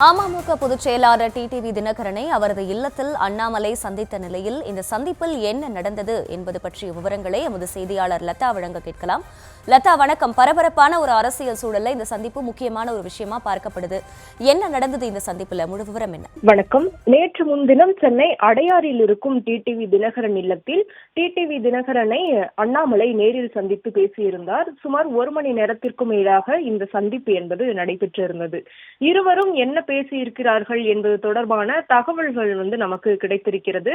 அமமுக பொதுச் செயலாளர் டிடிவி தினகரனை அவரது இல்லத்தில் அண்ணாமலை சந்தித்த நிலையில் இந்த சந்திப்பில் என்ன நடந்தது என்பது பற்றிய விவரங்களை எமது செய்தியாளர் லதா வழங்க கேட்கலாம். லதா, வணக்கம். பரபரப்பான ஒரு அரசியல் சூழல்ல இந்த சந்திப்பு முக்கியமான ஒரு விஷயமா பார்க்கப்படுது. என்ன நடந்தது இந்த சந்திப்புல? முழு விவரம் என்ன? வணக்கம். நேற்று முன்தினம் சென்னை அடையாறில் இருக்கும் டிடிவி தினகரன் இல்லத்தில் டிடிவி தினகரனை அண்ணாமலை நேரில் சந்தித்து பேசியிருந்தார். சுமார் 1 மணி நேரத்திற்கும் மேலாக இந்த சந்திப்பு என்பது நடைபெற்றிருந்தது. இருவரும் என்ன பேசியிருக்கிறார்கள் என்பது தொடர்பான தகவல்கள் நமக்கு கிடைத்திருக்கிறது.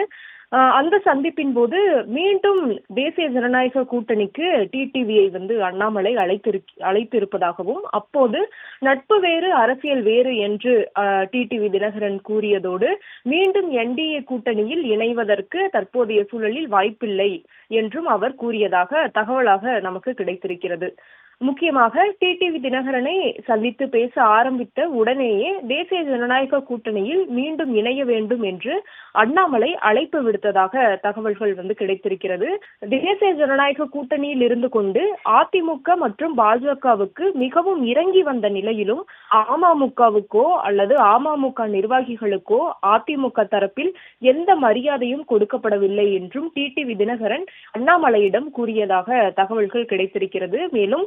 அந்த சந்திப்பின் போது மீண்டும் தேசிய ஜனநாயக கூட்டணிக்கு டிடிவியை அண்ணாமலை அழைத்திருப்பதாகவும், அப்போது நட்பு வேறு அரசியல் வேறு என்று டிடிவி தினகரன் கூறியதோடு மீண்டும் என்டிஏ கூட்டணியில் இணைவதற்கு தற்போதைய சூழலில் வாய்ப்பில்லை என்றும் அவர் கூறியதாக தகவலாக நமக்கு கிடைத்திருக்கிறது. முக்கியமாக டிடிவி தினகரனை சந்தித்து பேச ஆரம்பித்த உடனேயே தேசிய ஜனநாயக கூட்டணியில் மீண்டும் இணைய வேண்டும் என்று அண்ணாமலை அழைப்பு விடுத்ததாக தகவல்கள் கிடைத்திருக்கிறது. தேசிய ஜனநாயக கூட்டணியில் இருந்து கொண்டு அதிமுக மற்றும் பாஜகவுக்கு மிகவும் இறங்கி வந்த நிலையிலும் அமமுகவுக்கோ அல்லது அமமுக நிர்வாகிகளுக்கோ அதிமுக தரப்பில் எந்த மரியாதையும் கொடுக்கப்படவில்லை என்றும் டிடிவி தினகரன் அண்ணாமலையிடம் கூறியதாக தகவல்கள் கிடைத்திருக்கிறது. மேலும்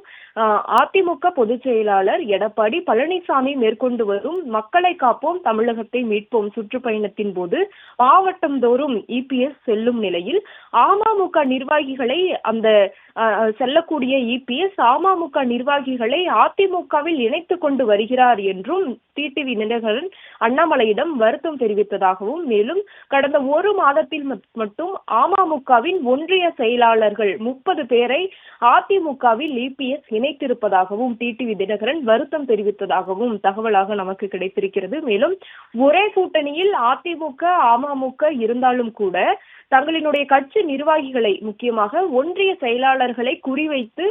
அதிமுக பொதுச் செயலாளர் எடப்பாடி பழனிசாமி மேற்கொண்டு வரும் மக்களை காப்போம் தமிழகத்தை மீட்போம் சுற்றுப்பயணத்தின் போது மாவட்டம் தோறும் இபிஎஸ் செல்லும் நிலையில் அமமுக நிர்வாகிகளை அந்த செல்லக்கூடிய இபிஎஸ் அமமுக நிர்வாகிகளை அதிமுகவில் இணைத்துக் கொண்டு வருகிறார் என்றும் டிடிவி தினகரன் அண்ணாமலையிடம் வருத்தம் தெரிவித்ததாகவும், மேலும் கடந்த 1 மாதத்தில் மட்டும் அமமுகவின் ஒன்றிய செயலாளர்கள் 30 பேரை அதிமுகவில் இபிஎஸ் இணைத்திருப்பதாகவும் டிடிவி தினகரன் வருத்தம் தெரிவித்ததாகவும் தகவலாக நமக்கு கிடைத்திருக்கிறது. மேலும் ஒரே கூட்டணியில் அதிமுக அமமுக இருந்தாலும் கூட தங்களினுடைய கட்சி நிர்வாகிகளை, முக்கியமாக ஒன்றிய செயலாளர்களை குறிவைத்து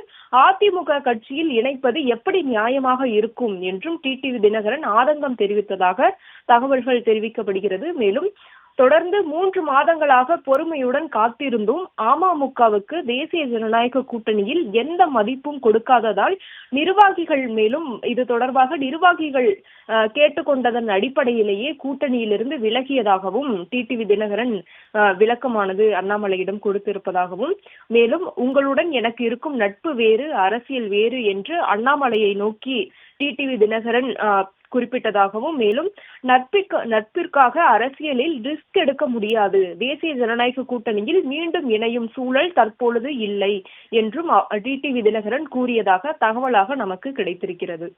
அதிமுக கட்சியில் இணைப்பது எப்படி நியாயமாக இருக்கும் என்றும் டிடிவி தினகரன் ஆதங்கம் தெரிவித்ததாக தகவல்கள் தெரிவிக்கப்படுகிறது. மேலும் தொடர்ந்து 3 மாதங்களாக பொறுமையுடன் காத்திருந்தும் அமமுகவுக்கு தேசிய ஜனநாயக கூட்டணியில் எந்த மதிப்பும் கொடுக்காததால் நிர்வாகிகள், மேலும் இது தொடர்பாக நிர்வாகிகள் கேட்டுக்கொண்டதன் அடிப்படையிலேயே கூட்டணியிலிருந்து விலகியதாகவும் டிடிவி தினகரன் விளக்கமானது அண்ணாமலையிடம் கொடுத்திருப்பதாகவும், மேலும் உங்களுடன் எனக்கு இருக்கும் நட்பு வேறு அரசியல் வேறு என்று அண்ணாமலையை நோக்கி டிடிவி தினகரன் குறிப்பிட்டதாகவும், மேலும் நட்பிற்காக அரசியலில் ரிஸ்க் எடுக்க முடியாது, தேசிய ஜனநாயக கூட்டணியில் மீண்டும் இணையும் சூழல் தற்பொழுது இல்லை என்றும் டிடிவி தினகரன் கூறியதாக தகவலாக நமக்கு கிடைத்திருக்கிறது.